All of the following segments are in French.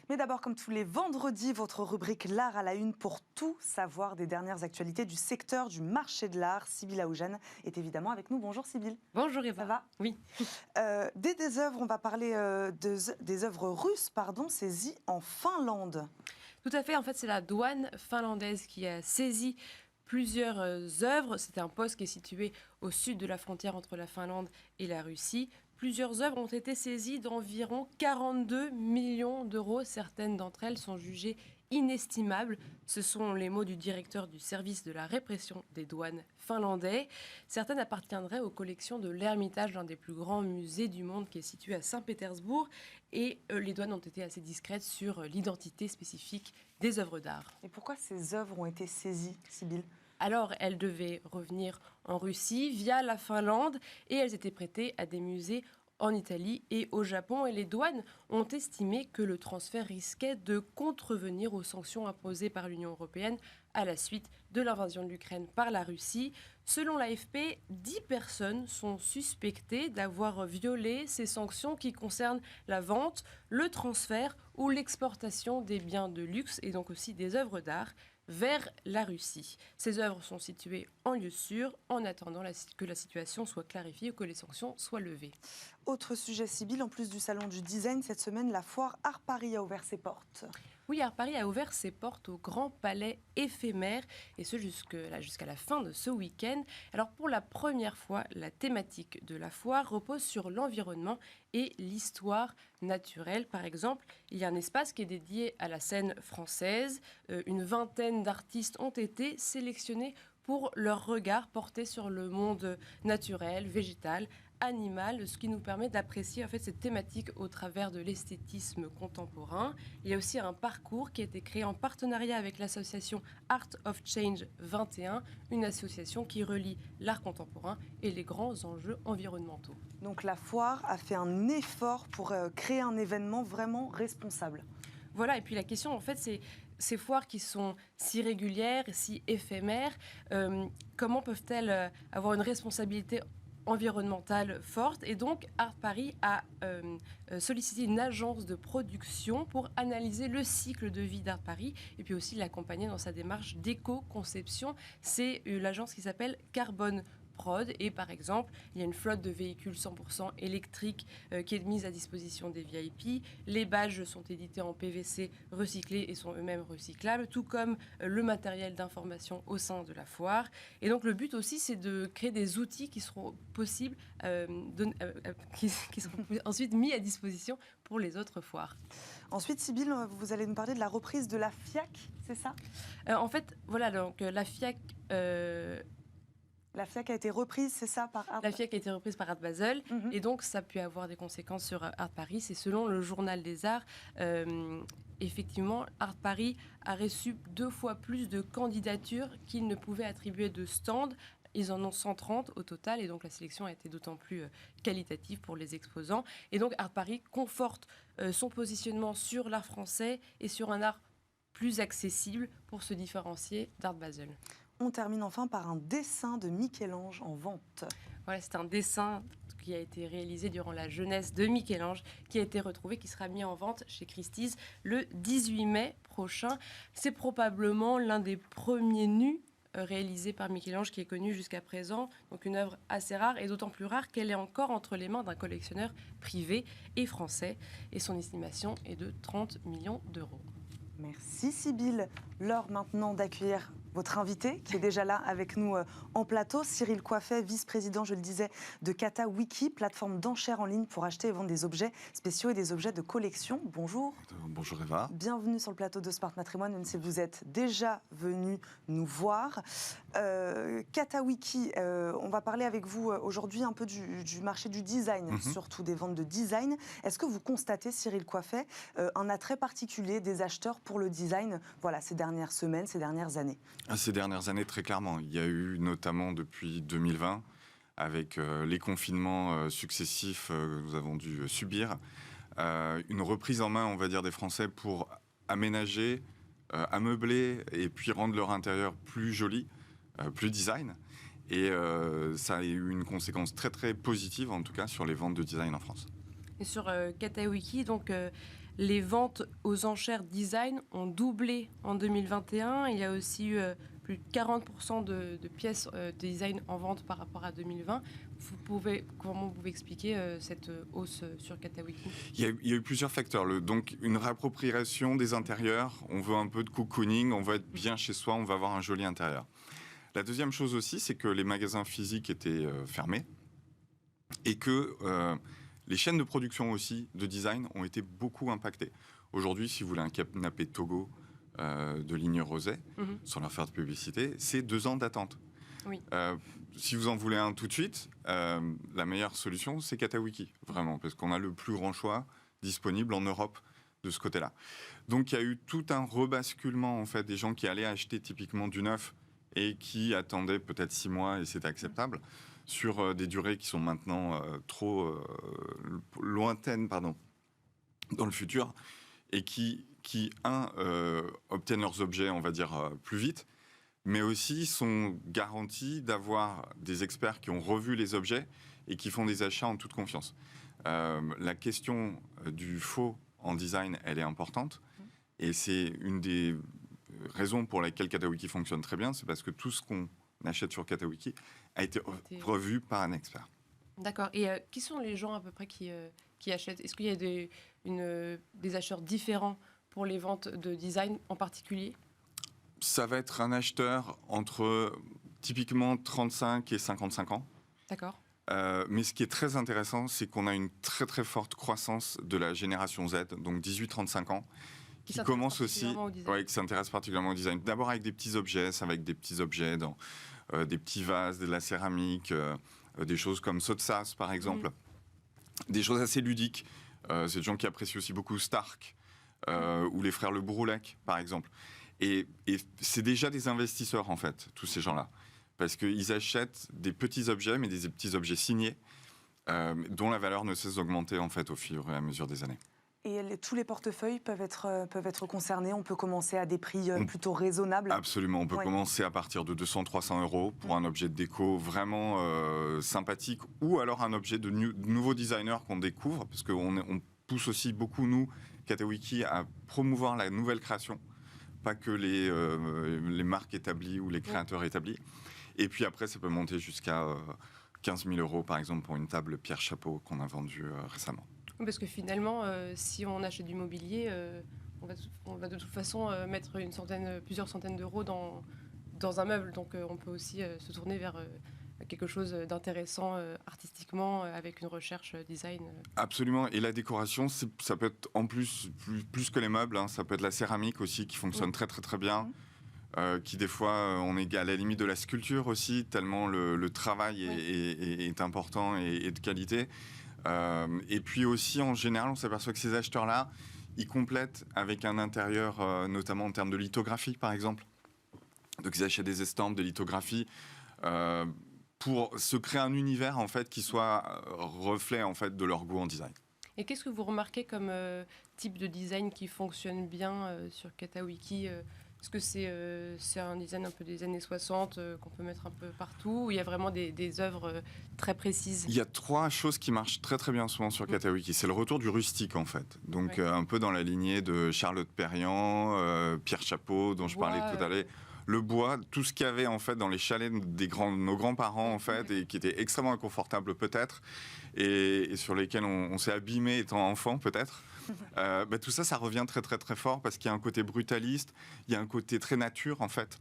Mais d'abord, comme tous les vendredis, votre rubrique L'Art à la Une pour tout savoir des dernières actualités du secteur du marché de l'art. Sybille Aoujane est évidemment avec nous. Bonjour Sybille. Bonjour Eva. Ça va ? Oui. Des œuvres, on va parler des œuvres russes, saisies en Finlande. Tout à fait, en fait c'est la douane finlandaise qui a saisi plusieurs œuvres. C'est un poste qui est situé au sud de la frontière entre la Finlande et la Russie. Plusieurs œuvres ont été saisies d'environ 42 millions d'euros. Certaines d'entre elles sont jugées inestimables. Ce sont les mots du directeur du service de la répression des douanes finlandais. Certaines appartiendraient aux collections de l'Ermitage, l'un des plus grands musées du monde qui est situé à Saint-Pétersbourg. Et les douanes ont été assez discrètes sur l'identité spécifique des œuvres d'art. Et pourquoi ces œuvres ont été saisies, Sybille ? Alors, elles devaient revenir en Russie via la Finlande et elles étaient prêtées à des musées en Italie et au Japon. Et les douanes ont estimé que le transfert risquait de contrevenir aux sanctions imposées par l'Union européenne à la suite de l'invasion de l'Ukraine par la Russie. Selon l'AFP, 10 personnes sont suspectées d'avoir violé ces sanctions qui concernent la vente, le transfert ou l'exportation des biens de luxe et donc aussi des œuvres d'art vers la Russie. Ces œuvres sont situées en lieu sûr en attendant que la situation soit clarifiée ou que les sanctions soient levées. Autre sujet, Sybille, en plus du salon du design, cette semaine, la foire Art Paris a ouvert ses portes. Oui, Art Paris a ouvert ses portes au Grand Palais éphémère, et ce jusqu'à la fin de ce week-end. Alors pour la première fois, la thématique de la foire repose sur l'environnement et l'histoire naturelle. Par exemple, il y a un espace qui est dédié à la scène française. Une vingtaine d'artistes ont été sélectionnés pour leur regard porté sur le monde naturel, végétal, animal, ce qui nous permet d'apprécier en fait cette thématique au travers de l'esthétisme contemporain. Il y a aussi un parcours qui a été créé en partenariat avec l'association Art of Change 21, une association qui relie l'art contemporain et les grands enjeux environnementaux. Donc la foire a fait un effort pour créer un événement vraiment responsable. Voilà, et puis la question, en fait, c'est ces foires qui sont si régulières, si éphémères, comment peuvent-elles avoir une responsabilité environnementale forte? Et donc, Art Paris a sollicité une agence de production pour analyser le cycle de vie d'Art Paris et puis aussi l'accompagner dans sa démarche d'éco-conception. C'est l'agence qui s'appelle Carbone Prod, et par exemple, il y a une flotte de véhicules 100% électriques qui est mise à disposition des VIP. Les badges sont édités en PVC recyclés et sont eux-mêmes recyclables, tout comme le matériel d'information au sein de la foire. Et donc le but aussi, c'est de créer des outils qui seront possibles, qui seront ensuite mis à disposition pour les autres foires. Ensuite, Sybille, vous allez nous parler de la reprise de la FIAC, c'est ça ? En fait, voilà, donc la FIAC... La FIAC a été reprise, c'est ça, par Art... La FIAC a été reprise par Art Basel, et donc ça a pu avoir des conséquences sur Art Paris. C'est selon le Journal des Arts. Effectivement, Art Paris a reçu 2 fois plus de candidatures qu'il ne pouvait attribuer de stands. Ils en ont 130 au total, et donc la sélection a été d'autant plus qualitative pour les exposants. Et donc Art Paris conforte son positionnement sur l'art français et sur un art plus accessible pour se différencier d'Art Basel. On termine enfin par un dessin de Michel-Ange en vente. Voilà, c'est un dessin qui a été réalisé durant la jeunesse de Michel-Ange, qui a été retrouvé, qui sera mis en vente chez Christie's le 18 mai prochain. C'est probablement l'un des premiers nus réalisés par Michel-Ange qui est connu jusqu'à présent. Donc une œuvre assez rare, et d'autant plus rare qu'elle est encore entre les mains d'un collectionneur privé et français. Et son estimation est de 30 millions d'euros. Merci Sybille. L'heure maintenant d'accueillir votre invité qui est déjà là avec nous en plateau, Cyril Coiffet, vice-président, je le disais, de Katawiki, plateforme d'enchères en ligne pour acheter et vendre des objets spéciaux et des objets de collection. Bonjour. Bonjour Eva. Bienvenue sur le plateau de Smart Matrimoine, même si vous êtes déjà venu nous voir. Katawiki, on va parler avec vous aujourd'hui un peu du marché du design, surtout des ventes de design. Est-ce que vous constatez, Cyril Coiffet, un attrait particulier des acheteurs pour le design, voilà, ces dernières semaines, ces dernières années? Ces dernières années, très clairement. Il y a eu notamment depuis 2020, avec les confinements successifs que nous avons dû subir, une reprise en main, on va dire, des Français pour aménager, ameubler et puis rendre leur intérieur plus joli, plus design. Et ça a eu une conséquence très très positive, en tout cas, sur les ventes de design en France. Et sur Katawiki, donc les ventes aux enchères design ont doublé en 2021. Il y a aussi eu plus de 40% de pièces design en vente par rapport à 2020. Comment vous pouvez expliquer cette hausse sur Katawiki ? Il y a eu plusieurs facteurs. Donc, une réappropriation des intérieurs. On veut un peu de cocooning, on veut être bien chez soi, on va avoir un joli intérieur. La deuxième chose aussi, c'est que les magasins physiques étaient fermés et que les chaînes de production aussi de design ont été beaucoup impactées. Aujourd'hui, si vous voulez un canapé Togo de ligne Rosé, sans leur faire de publicité, c'est 2 ans d'attente. Oui. Si vous en voulez un tout de suite, la meilleure solution, c'est Katawiki, vraiment, parce qu'on a le plus grand choix disponible en Europe de ce côté-là. Donc, il y a eu tout un rebasculement, en fait, des gens qui allaient acheter typiquement du neuf et qui attendaient peut-être 6 mois, et c'était acceptable, sur des durées qui sont maintenant trop lointaines, dans le futur, et qui obtiennent leurs objets, on va dire, plus vite, mais aussi sont garantis d'avoir des experts qui ont revu les objets et qui font des achats en toute confiance. La question du faux en design, elle est importante, et c'est une des raisons pour lesquelles Katawiki fonctionne très bien, c'est parce que tout ce qu'on achète sur Katawiki a été revu par un expert. D'accord. Et qui sont les gens à peu près qui achètent ? Est-ce qu'il y a des acheteurs différents pour les ventes de design en particulier ? Ça va être un acheteur entre typiquement 35 et 55 ans. D'accord. Mais ce qui est très intéressant, c'est qu'on a une très très forte croissance de la génération Z, donc 18-35 ans, qui commence aussi, qui s'intéresse particulièrement au design. D'abord avec des petits objets, ça va avec des petits objets dans des petits vases, de la céramique, des choses comme Sotsas par exemple, des choses assez ludiques. C'est des gens qui apprécient aussi beaucoup Stark ou les frères Le Bouroulec par exemple. Et c'est déjà des investisseurs en fait, tous ces gens-là, parce qu'ils achètent des petits objets, mais des petits objets signés, dont la valeur ne cesse d'augmenter en fait au fur et à mesure des années. Et tous les portefeuilles peuvent être concernés. On peut commencer à des prix plutôt raisonnables. Absolument, on peut commencer à partir de 200-300 € pour un objet de déco vraiment sympathique, ou alors un objet de nouveau designer qu'on découvre, parce qu'on pousse aussi beaucoup, nous, Katawiki, à promouvoir la nouvelle création, pas que les marques établies ou les créateurs établis. Et puis après, ça peut monter jusqu'à 15 000 € par exemple pour une table Pierre Chapeau qu'on a vendue récemment. Parce que finalement, si on achète du mobilier, on va de toute façon mettre plusieurs centaines d'euros dans un meuble. Donc on peut aussi se tourner vers quelque chose d'intéressant artistiquement avec une recherche design. Absolument. Et la décoration, ça peut être en plus que les meubles. Ça peut être la céramique aussi qui fonctionne très très très bien. Qui des fois, on est à la limite de la sculpture aussi, tellement le travail est important et de qualité. Et puis aussi, en général, on s'aperçoit que ces acheteurs-là, ils complètent avec un intérieur, notamment en termes de lithographie, par exemple. Donc, ils achètent des estampes, des lithographies, pour se créer un univers, en fait, qui soit reflet, en fait, de leur goût en design. Et qu'est-ce que vous remarquez comme type de design qui fonctionne bien sur Katawiki ? Est-ce que c'est un design un peu des années 60 qu'on peut mettre un peu partout, ou il y a vraiment des œuvres très précises ? Il y a 3 choses qui marchent très très bien en ce moment sur Katawiki. C'est le retour du rustique en fait. Donc un peu dans la lignée de Charlotte Perriand, Pierre Chapeau dont je parlais tout à l'heure. Le bois, tout ce qu'il y avait en fait dans les chalets de nos grands-parents en fait, et qui était extrêmement inconfortable peut-être, et sur lesquels on s'est abîmé étant enfant peut-être. Tout ça, ça revient très très très fort parce qu'il y a un côté brutaliste, il y a un côté très nature en fait.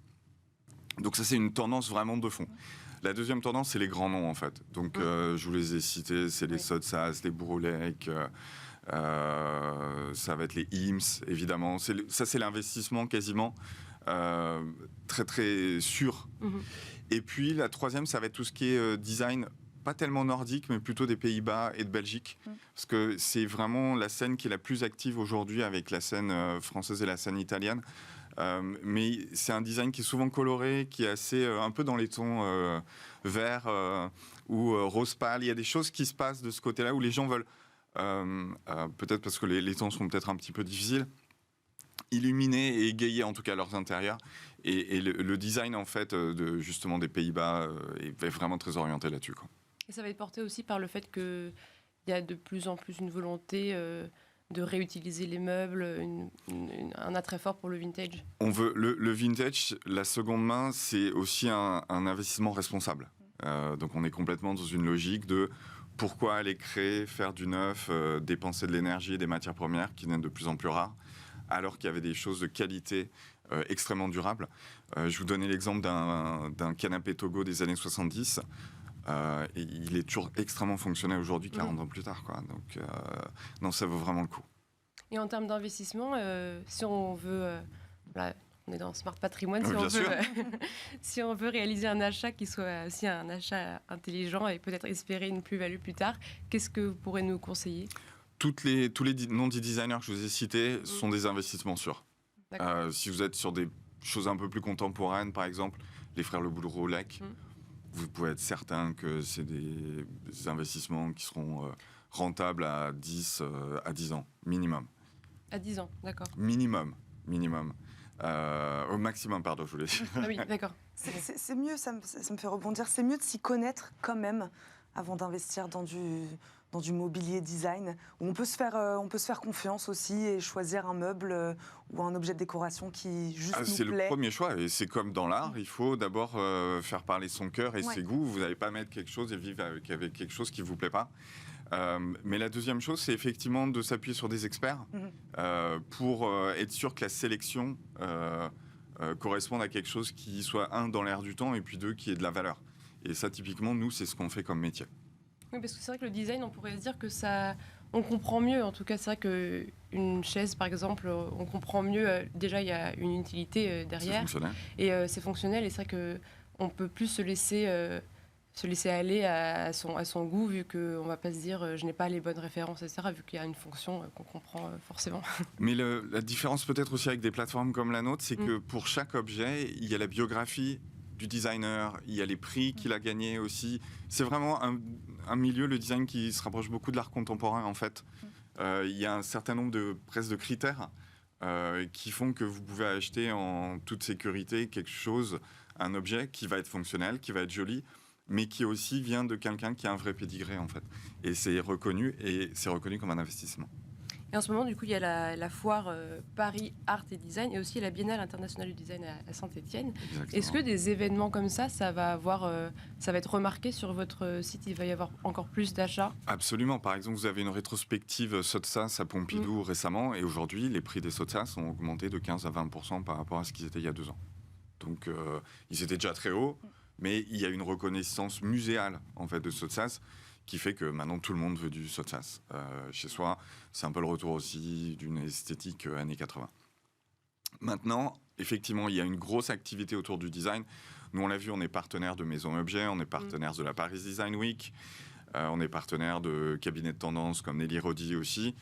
Donc ça, c'est une tendance vraiment de fond. La deuxième tendance, c'est les grands noms en fait. Donc je vous les ai cités, c'est les Sotsas, les Bouroulec, ça va être les IMS évidemment. Ça, c'est l'investissement quasiment très très sûr. Et puis la troisième, ça va être tout ce qui est design, pas tellement nordique, mais plutôt des Pays-Bas et de Belgique, parce que c'est vraiment la scène qui est la plus active aujourd'hui avec la scène française et la scène italienne. Mais c'est un design qui est souvent coloré, qui est assez un peu dans les tons vert ou rose pâle. Il y a des choses qui se passent de ce côté-là où les gens veulent, peut-être parce que les temps sont peut-être un petit peu difficiles, illuminer et égayer en tout cas leurs intérieurs. Et le design en fait justement des Pays-Bas est vraiment très orienté là-dessus, quoi. Et ça va être porté aussi par le fait qu'il y a de plus en plus une volonté de réutiliser les meubles, un attrait fort pour le vintage? On veut le vintage, la seconde main, c'est aussi un investissement responsable. Donc on est complètement dans une logique de pourquoi aller créer, faire du neuf, dépenser de l'énergie et des matières premières qui deviennent de plus en plus rares, alors qu'il y avait des choses de qualité extrêmement durables. Je vous donnais l'exemple d'un canapé Togo des années 70. Et il est toujours extrêmement fonctionnel aujourd'hui, 40 ans plus tard, quoi. Donc, non, ça vaut vraiment le coup. Et en termes d'investissement, si on veut... là, on est dans Smart Patrimoine, Oui, bien sûr. si on veut réaliser un achat qui soit aussi un achat intelligent et peut-être espérer une plus-value plus tard, qu'est-ce que vous pourrez nous conseiller? Tous les noms des designers que je vous ai cités sont des investissements sûrs. Si vous êtes sur des choses un peu plus contemporaines, par exemple, les frères Le Boulou-Lec, vous pouvez être certain que c'est des investissements qui seront rentables à 10 ans, minimum. À 10 ans, d'accord. Minimum. Au maximum, pardon, je voulais dire. Ah oui, d'accord. C'est mieux, ça me fait rebondir, c'est mieux de s'y connaître quand même avant d'investir dans du mobilier design, où on peut se faire confiance aussi et choisir un meuble ou un objet de décoration qui juste nous plaît. C'est le premier choix, et c'est comme dans l'art, il faut d'abord faire parler son cœur et ses goûts. Vous n'allez pas mettre quelque chose et vivre avec quelque chose qui ne vous plaît pas. Mais la deuxième chose, c'est effectivement de s'appuyer sur des experts pour être sûr que la sélection corresponde à quelque chose qui soit, un, dans l'air du temps, et puis deux, qui ait de la valeur. Et ça, typiquement, nous, c'est ce qu'on fait comme métier. Oui, parce que c'est vrai que le design, on pourrait se dire que ça... On comprend mieux, en tout cas, c'est vrai qu'une chaise, par exemple, on comprend mieux. Déjà, il y a une utilité derrière. C'est fonctionnel. Et c'est fonctionnel, et c'est vrai qu'on peut plus se laisser aller à son goût, vu qu'on ne va pas se dire je n'ai pas les bonnes références, etc., vu qu'il y a une fonction qu'on comprend forcément. Mais la différence peut-être aussi avec des plateformes comme la nôtre, c'est que pour chaque objet, il y a la biographie du designer, il y a les prix qu'il a gagnés aussi. C'est vraiment un milieu, le design, qui se rapproche beaucoup de l'art contemporain, en fait. Il y a un certain nombre de critères qui font que vous pouvez acheter en toute sécurité quelque chose, un objet qui va être fonctionnel, qui va être joli, mais qui aussi vient de quelqu'un qui a un vrai pédigré, en fait. Et c'est reconnu comme un investissement. Et en ce moment, du coup, il y a la foire Paris Art et Design, et aussi la Biennale internationale du design à Saint-Étienne. Est-ce que des événements comme ça va être remarqué sur votre site? Il va y avoir encore plus d'achats? Absolument. Par exemple, vous avez une rétrospective Sotsas à Pompidou récemment, et aujourd'hui, les prix des Sotsas ont augmenté de 15 à 20% par rapport à ce qu'ils étaient il y a 2 ans. Donc, ils étaient déjà très hauts, mais il y a une reconnaissance muséale, en fait, de Sotsas, qui fait que maintenant tout le monde veut du Sotsas chez soi. C'est un peu le retour aussi d'une esthétique années 80. Maintenant, effectivement, il y a une grosse activité autour du design. Nous, on l'a vu, on est partenaire de Maison Objet, on est partenaire de la Paris Design Week, on est partenaire de cabinets de tendance comme Nelly Rodi aussi.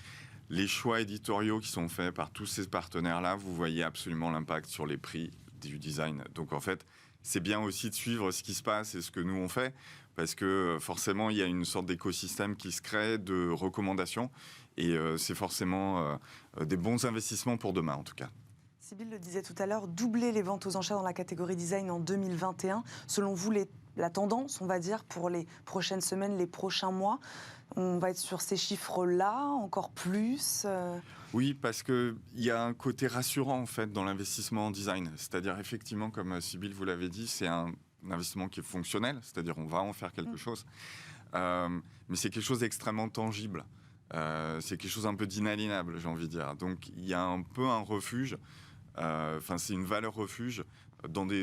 Les choix éditoriaux qui sont faits par tous ces partenaires-là, vous voyez absolument l'impact sur les prix du design. Donc en fait, c'est bien aussi de suivre ce qui se passe et ce que nous on fait, parce que forcément, il y a une sorte d'écosystème qui se crée de recommandations, et c'est forcément des bons investissements pour demain, en tout cas. Sybille le disait tout à l'heure, doubler les ventes aux enchères dans la catégorie design en 2021. Selon vous, la tendance, on va dire, pour les prochaines semaines, les prochains mois, on va être sur ces chiffres-là, encore plus Oui, parce qu'il y a un côté rassurant, en fait, dans l'investissement en design. C'est-à-dire, effectivement, comme Sybille vous l'avait dit, c'est un investissement qui est fonctionnel, c'est-à-dire on va en faire quelque chose. Mais c'est quelque chose d'extrêmement tangible. C'est quelque chose un peu d'inaliénable, j'ai envie de dire. Donc, il y a un peu un refuge. C'est une valeur refuge dans des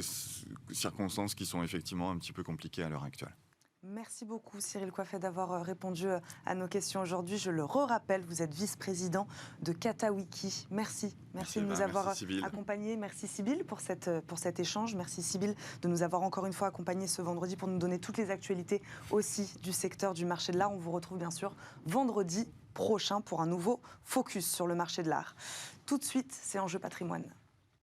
circonstances qui sont effectivement un petit peu compliquées à l'heure actuelle. Merci beaucoup Cyril Coiffet d'avoir répondu à nos questions aujourd'hui. Je le rappelle, vous êtes vice-président de Katawiki. Merci de nous avoir accompagnés. Merci Sybille pour cet échange. Merci Sybille de nous avoir encore une fois accompagnés ce vendredi pour nous donner toutes les actualités aussi du secteur du marché de l'art. On vous retrouve bien sûr vendredi prochain pour un nouveau focus sur le marché de l'art. Tout de suite, c'est Enjeu Patrimoine.